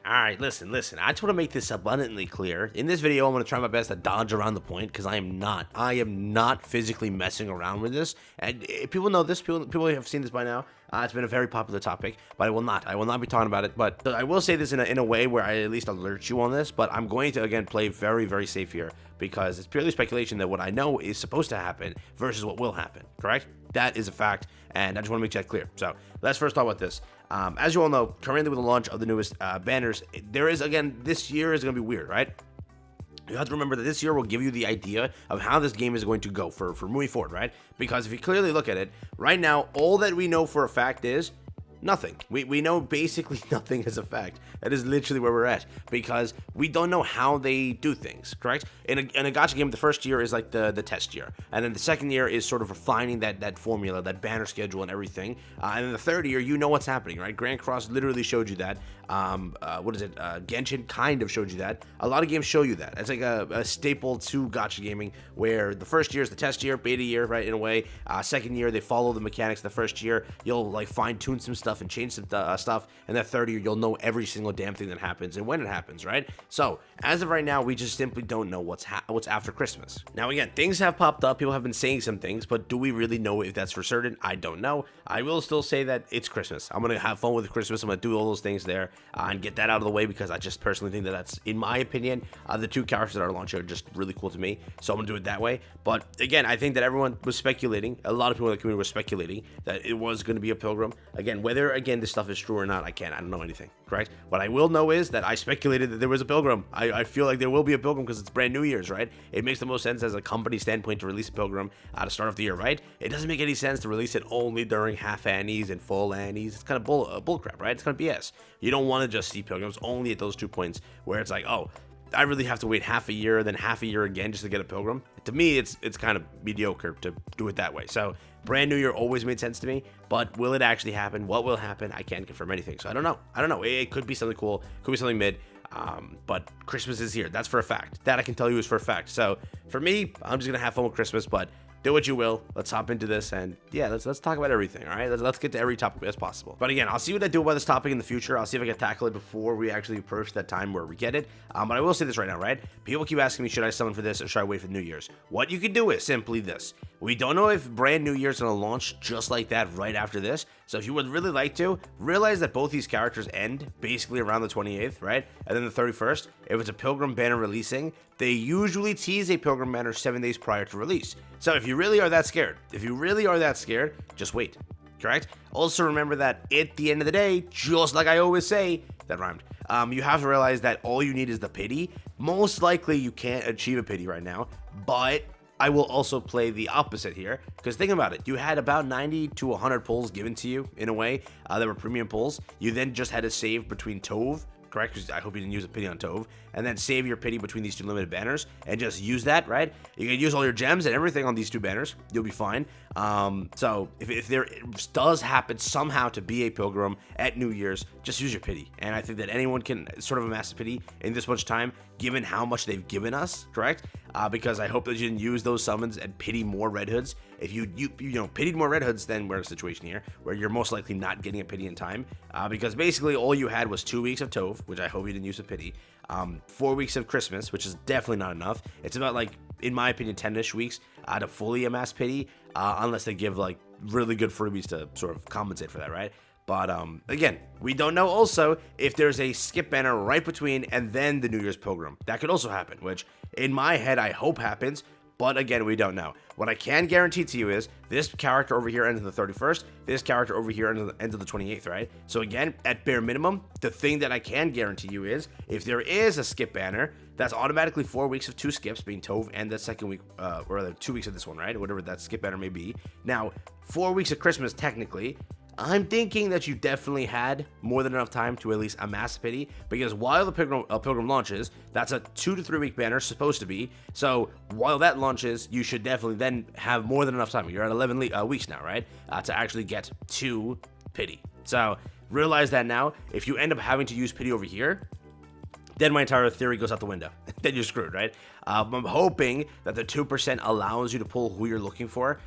Alright, listen. I just want to make this abundantly clear. In this video, I'm going to try my best to dodge around the point, because I am not physically messing around with this. And people know this, people have seen this by now. It's been a very popular topic, but I will not be talking about it. But I will say this in a way where I at least alert you on this, but I'm going to, again, play very, very safe here, because it's purely speculation that what I know is supposed to happen versus what will happen, correct? That is a fact, and I just want to make that clear. So let's first talk about this. As you all know, currently with the launch of the newest banners, there is, again, this year is going to be weird, right? You have to remember that this year will give you the idea of how this game is going to go for moving forward, right? Because if you clearly look at it, right now, all that we know for a fact is nothing. We know basically nothing as a fact. That is literally where we're at, because we don't know how they do things, correct? In a gacha game, the first year is like the test year, and then the second year is sort of refining that formula, that banner schedule and everything, and then the third year, you know what's happening, right? Grand Cross literally showed you that. Genshin kind of showed you that. A lot of games show you that. It's like a staple to gacha gaming, where the first year is the test year, beta year, right, in a way. Second year, they follow the mechanics. The first year, you'll like fine-tune some stuff and change some stuff, and that third year, you'll know every single damn thing that happens and when it happens, right? So as of right now, we just simply don't know what's after Christmas. Now again, things have popped up, people have been saying some things, but do we really know if that's for certain? I don't know. I will still say that it's Christmas. I'm gonna have fun with Christmas. I'm gonna do all those things there and get that out of the way, because I just personally think that that's, in my opinion, the two characters that are launching are just really cool to me, so I'm gonna do it that way. But again, I think that everyone was speculating, a lot of people in the community were speculating that it was going to be a pilgrim. Again, whether this stuff is true or not, I don't know anything, correct? What I will know is that I speculated that there was a pilgrim. I feel like there will be a pilgrim because it's brand New Year's, right? It makes the most sense as a company standpoint to release a pilgrim to start off the year, right? It doesn't make any sense to release it only during half annies and full annies. It's kind of bull crap, right? It's kind of BS. You don't want to just see pilgrims only at those 2 points where it's like, oh, I really have to wait half a year, then half a year again just to get a pilgrim. To me, it's kind of mediocre to do it that way. So brand New Year always made sense to me, but will it actually happen? What will happen? I can't confirm anything, so I don't know. It could be something cool, could be something mid, but Christmas is here. That's for a fact. That I can tell you is for a fact. So for me, I'm just gonna have fun with Christmas, but do what you will. Let's hop into this, and yeah, let's talk about everything. All right, let's get to every topic as possible. But again, I'll see what I do about this topic in the future. I'll see if I can tackle it before we actually approach that time where we get it. But I will say this right now, right? People keep asking me, should I summon for this or should I wait for New Year's? What you can do is simply this. We don't know if brand New Year's gonna launch just like that right after this. So if you would really like to, realize that both these characters end basically around the 28th, right? And then the 31st, if it's a Pilgrim banner releasing, they usually tease a Pilgrim banner 7 days prior to release. So if you really are that scared, just wait, correct? Also remember that at the end of the day, just like I always say, that rhymed, you have to realize that all you need is the pity. Most likely you can't achieve a pity right now, but I will also play the opposite here, because think about it. You had about 90 to 100 pulls given to you, in a way, that were premium pulls. You then just had to save between Tove, correct? Because I hope you didn't use a pity on Tove, and then save your pity between these two limited banners, and just use that, right? You can use all your gems and everything on these two banners. You'll be fine. So if there does happen somehow to be a Pilgrim at New Year's, just use your pity. And I think that anyone can sort of amass a pity in this much time, given how much they've given us, correct? Because I hope that you didn't use those summons and pity more Red Hoods. If you pitied more Red Hoods, then we're in a situation here where you're most likely not getting a pity in time, because basically all you had was 2 weeks of Tove, which I hope you didn't use a pity, 4 weeks of Christmas, which is definitely not enough. It's about, like, in my opinion, 10-ish weeks to fully amass pity, unless they give like really good freebies to sort of compensate for that, right? But again, we don't know also if there's a skip banner right between and then the New Year's Pilgrim. That could also happen, which in my head I hope happens, but again, we don't know. What I can guarantee to you is this character over here ends on the 31st, this character over here ends on the 28th, right? So again, at bare minimum, the thing that I can guarantee you is if there is a skip banner, that's automatically 4 weeks of 2 skips, being Tove and the second week, or the 2 weeks of this one, right? Whatever that skip banner may be. Now, 4 weeks of Christmas, technically, I'm thinking that you definitely had more than enough time to at least amass pity, because while the Pilgrim launches, that's a 2 to 3 week banner, supposed to be. So while that launches, you should definitely then have more than enough time. You're at 11 weeks now, right? To actually get to pity. So realize that now. If you end up having to use pity over here, then my entire theory goes out the window. Then you're screwed, right? I'm hoping that the 2% allows you to pull who you're looking for,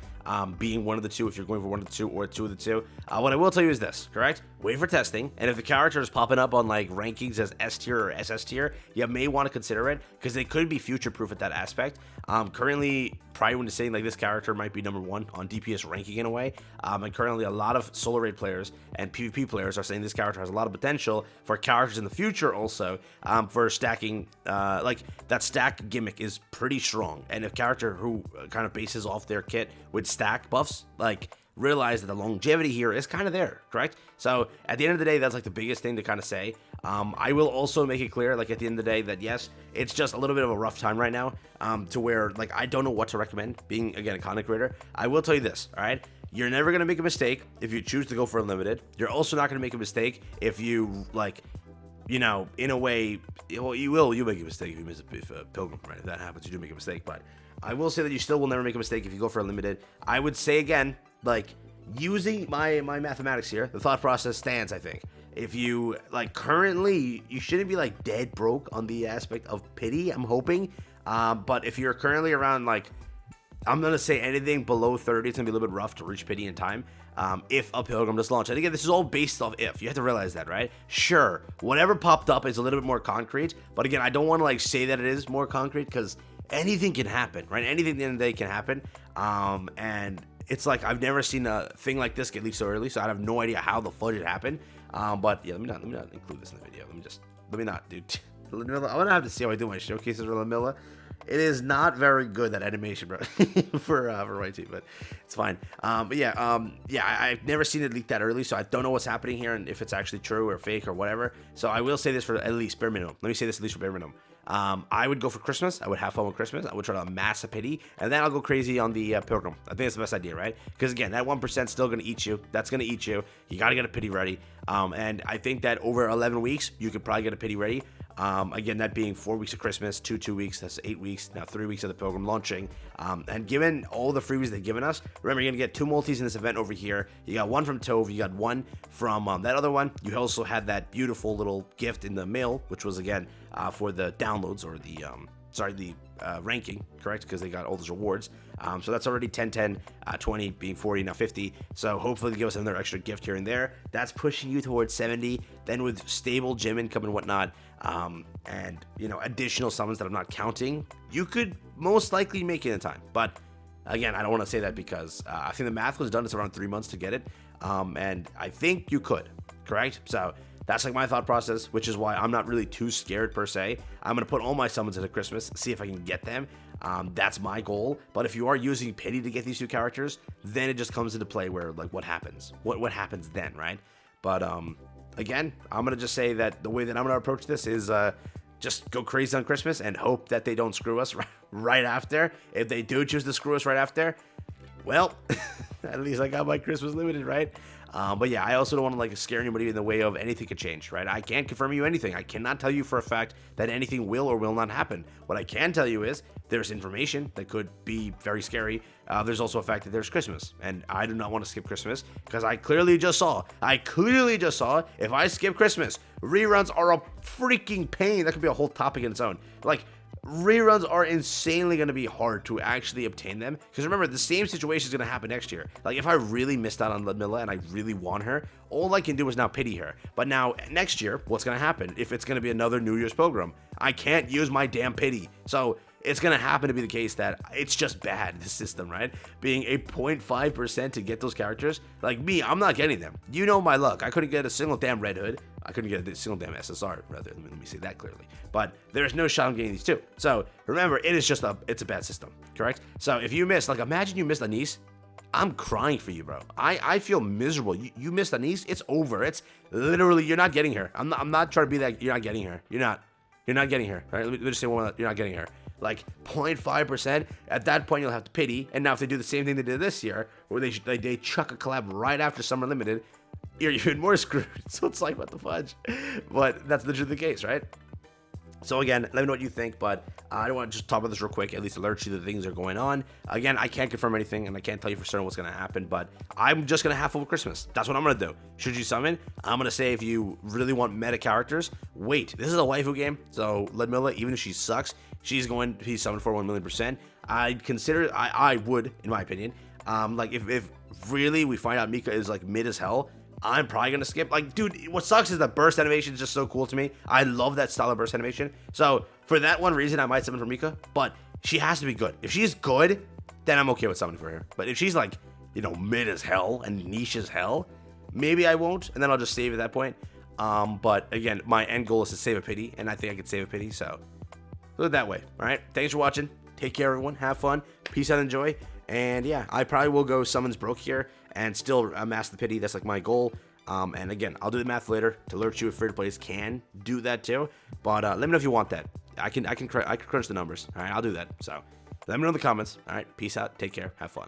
being one of the two, if you're going for one of the two or two of the two. What I will tell you is this, correct? wait for testing, and if the character is popping up on like rankings as S tier or SS tier, you may want to consider it because they could be future proof at that aspect. Currently, Prywin is saying like this character might be #1 on DPS ranking in a way, and currently a lot of solo raid players and PvP players are saying this character has a lot of potential for characters in the future also, for stacking. Like that stack gimmick is pretty strong, and a character who kind of bases off their kit with stack buffs, like, realize that the longevity here is kind of there, correct? So at the end of the day, that's like the biggest thing to kind of say. I will also make it clear, like, at the end of the day, that yes, it's just a little bit of a rough time right now, to where, like, I don't know what to recommend, being, again, a content creator. I will tell you this, all right? You're never going to make a mistake if you choose to go for unlimited. You're also not going to make a mistake if you, like, you know, in a way, well, you make a mistake if you miss a pilgrim, right? If that happens, you do make a mistake, but I will say that you still will never make a mistake if you go for unlimited. I would say, again, like, using my mathematics here, the thought process stands, I think. If you, like, currently, you shouldn't be, like, dead broke on the aspect of pity, I'm hoping. But if you're currently around, like, I'm going to say anything below 30, it's going to be a little bit rough to reach pity in time, if a pilgrim does launch. And again, this is all based off if. You have to realize that, right? Sure, whatever popped up is a little bit more concrete. But again, I don't want to, like, say that it is more concrete because anything can happen, right? Anything at the end of the day can happen. And it's like I've never seen a thing like this get leaked so early, so I have no idea how the fudge it happened. But yeah, let me not include this in the video. Let me not, dude. I'm gonna have to see how I do my showcases for LUDMILLA. It is not very good, that animation, bro, for YT, but it's fine. But yeah, I've never seen it leak that early, so I don't know what's happening here and if it's actually true or fake or whatever. So I will say this for at least bare minimum. Let me say this at least for bare minimum. I would go for Christmas. I would have fun with Christmas. I would try to amass a pity, and then I'll go crazy on the pilgrim. I think it's the best idea, right? Because again, that 1% still gonna eat you. That's gonna eat you. You gotta get a pity ready. And I think that over 11 weeks, you could probably get a pity ready. Again, that being 4 weeks of Christmas, 2 weeks, that's 8 weeks, now 3 weeks of the pilgrim launching. And given all the freebies they've given us, remember, you're gonna get 2 multis in this event over here. You got 1 from Tove, you got 1 from that other one. You also had that beautiful little gift in the mail, which was again for the downloads or the ranking, correct? Because they got all those rewards. So that's already 10, 10, 20 being 40, now 50. So hopefully they give us another extra gift here and there. That's pushing you towards 70. Then with stable gym income and whatnot, and, you know, additional summons that I'm not counting, you could most likely make it in time. But again, I don't want to say that because I think the math was done. It's around 3 months to get it. And I think you could, correct? So that's like my thought process, which is why I'm not really too scared per se. I'm going to put all my summons into Christmas, see if I can get them. That's my goal. But if you are using pity to get these 2 characters, then it just comes into play where, like, what happens? What happens then, right? But again, I'm going to just say that the way that I'm going to approach this is just go crazy on Christmas and hope that they don't screw us right after. If they do choose to screw us right after, well, at least I got my Christmas limited, right? But yeah, I also don't want to, like, scare anybody in the way of anything could change, right? I can't confirm you anything. I cannot tell you for a fact that anything will or will not happen. What I can tell you is there's information that could be very scary. There's also a fact that there's Christmas, and I do not want to skip Christmas because I clearly just saw if I skip Christmas, reruns are a freaking pain. That could be a whole topic in its own. Like, reruns are insanely going to be hard to actually obtain them, because remember, the same situation is going to happen next year. Like, if I really missed out on LUDMILLA and I really want her, all I can do is now pity her. But now next year, what's going to happen? If it's going to be another New Year's pilgrim, I can't use my damn pity. So it's going to happen to be the case that it's just bad, the system, right? Being a 0.5% to get those characters. Like me, I'm not getting them. You know my luck. I couldn't get a single damn Red Hood. I couldn't get a single damn SSR, rather. Let me say that clearly. But there's no shot I'm getting these 2. So remember, it's a bad system, correct? So if you miss, like, imagine you missed Anise. I'm crying for you, bro. I feel miserable. You missed Anise. It's over. It's literally, you're not getting her. I'm not trying to be that. You're not getting her. You're not getting her. All right, let me just say one. You're not getting her. Like 0.5%. At that point, you'll have to pity. And now if they do the same thing they did this year, where they chuck a collab right after Summer Limited, you're even more screwed. So it's like, what the fudge? But that's the truth of the case, right? So again, let me know what you think, but I don't want to just talk about this real quick, at least alert you that things are going on. Again, I can't confirm anything, and I can't tell you for certain what's going to happen, but I'm just going to have fun with Christmas. That's what I'm going to do. Should you summon, I'm going to say if you really want meta characters, wait. This is a waifu game, so LUDMILLA, even if she sucks, she's going to be summoned for 1,000,000%. I would, in my opinion, like if really we find out MIKA is like mid as hell, I'm probably going to skip. Like, dude, what sucks is the burst animation is just so cool to me. I love that style of burst animation. So, for that one reason, I might summon for Mika. But she has to be good. If she's good, then I'm okay with summoning for her. But if she's like, you know, mid as hell and niche as hell, maybe I won't. And then I'll just save at that point. But again, my end goal is to save a pity. And I think I could save a pity. So, do it that way. All right. Thanks for watching. Take care, everyone. Have fun. Peace out and enjoy. And yeah, I probably will go summons broke here and still amass the pity. That's like my goal. And again, I'll do the math later to alert you if free players can do that too. But let me know if you want that. I can crunch the numbers. All right, I'll do that. So let me know in the comments. All right, peace out. Take care. Have fun.